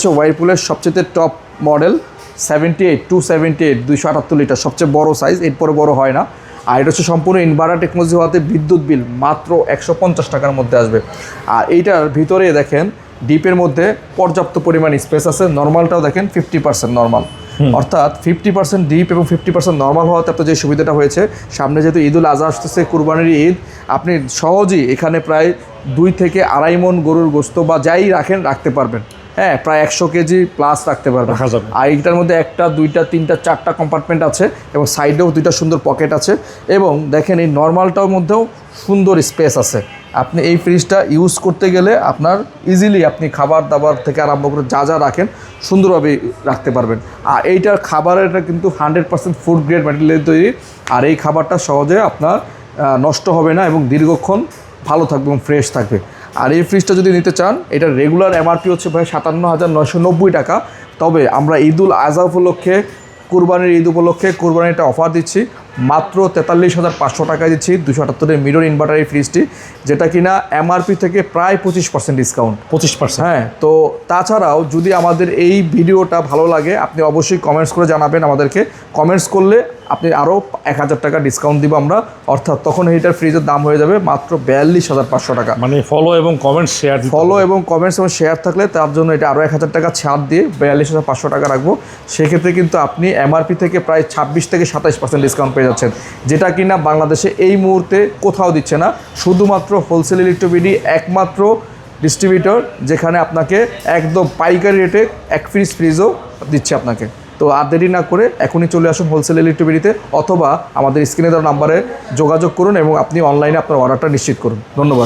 হচ্ছে ওয়াইরপুলের সবচেয়ে top model 278 278 litre, সবচেয়ে বড় সাইজ, এরপরে বড় হয় না। আর এটা হচ্ছে সম্পূর্ণ ইনভার্টার টেকনোলজি হওয়াতে বিদ্যুৎ বিল মাত্র 150 টাকার মধ্যে আসবে। আর এইটার ভিতরে দেখেন ডিপের মধ্যে পর্যাপ্ত পরিমাণ স্পেস আছে, নর্মালটাও দেখেন 50% নর্মাল, অর্থাৎ 50% ডিপ এবং 50% নর্মাল হওয়াতে আপনার যে সুবিধাটা হয়েছে, সামনে যেহেতু ঈদুল আজহা আসতেছে, কুরবানির ঈদ, আপনি সহজেই এখানে প্রায় 2 থেকে 2.5 মণ গরুর গোস্ত বা যাই রাখেন রাখতে পারবেন। হ্যাঁ, প্রায় 100 কেজি প্লাস রাখতে পারবেন। আর এইটার মধ্যে 1টা 2টা 3টা 4টা কম্পার্টমেন্ট আছে এবং সাইডেও 2টা সুন্দর পকেট আছে। এবং দেখেন এই নর্মালটার মধ্যেও সুন্দর স্পেস আছে। আপনি এই ফ্রিজটা ইউজ করতে গেলে আপনার ইজিলি আপনি খাবার দাবার থেকে আরম্ভ করে যা যা রাখেন সুন্দরভাবে রাখতে পারবেন। আর এইটার খাবারেরটা কিন্তু 100% ফুড গ্রেড ম্যাটেরিয়াল তৈরি। আর এই খাবারটা সহজে আপনার নষ্ট হবে না এবং দীর্ঘক্ষণ ভালো থাকবে এবং ফ্রেশ থাকবে। আর এই ফ্রিজটা যদি নিতে চান, এটার রেগুলার এমআরপি হচ্ছে ভাই 57,990 টাকা। তবে আমরা ঈদুল আজহা উপলক্ষে, কুরবানির ঈদ উপলক্ষে কুরবানিটা অফার দিচ্ছি, মাত্র 43,500 টাকায় দিচ্ছি 278 মিরর ইনভার্টার এই ফ্রিজটি, যেটা কিনা এমআরপি থেকে প্রায় 25% ডিসকাউন্ট। 25%? হ্যাঁ। তো তাছাড়াও যদি আমাদের এই ভিডিওটা ভালো লাগে, আপনি অবশ্যই কমেন্টস করে জানাবেন আমাদেরকে। কমেন্টস করলে আপনি আরও 1000 টাকা ডিসকাউন্ট দিব আমরা, অর্থাৎ তখন এইটার ফ্রিজের দাম হয়ে যাবে মাত্র 42,500 টাকা। মানে ফলো এবং কমেন্টস শেয়ার, ফলো এবং কমেন্টস এবং শেয়ার থাকলে তার জন্য এটা আরও 1000 টাকা ছাড় দিয়ে 42,500 টাকা রাখবো। সেক্ষেত্রে কিন্তু আপনি এমআরপি থেকে প্রায় 26 থেকে 27% ডিসকাউন্ট পেয়ে যাচ্ছেন, যেটা কিনা বাংলাদেশে এই মুহূর্তে কোথাও দিচ্ছে না। শুধুমাত্র হোলসেল ইলেকট্রোবিডি একমাত্র ডিস্ট্রিবিউটর যেখানে আপনাকে একদম পাইকারি রেটে এক ফ্রিজও দিচ্ছে আপনাকে। তো আর দেরি না করে এখনই চলে আসুন হোলসেল ইলেকট্রোবিডিতে, অথবা আমাদের স্ক্রিনে দেওয়া নাম্বারে যোগাযোগ করুন এবং আপনি অনলাইনে আপনার অর্ডারটা নিশ্চিত করুন। ধন্যবাদ।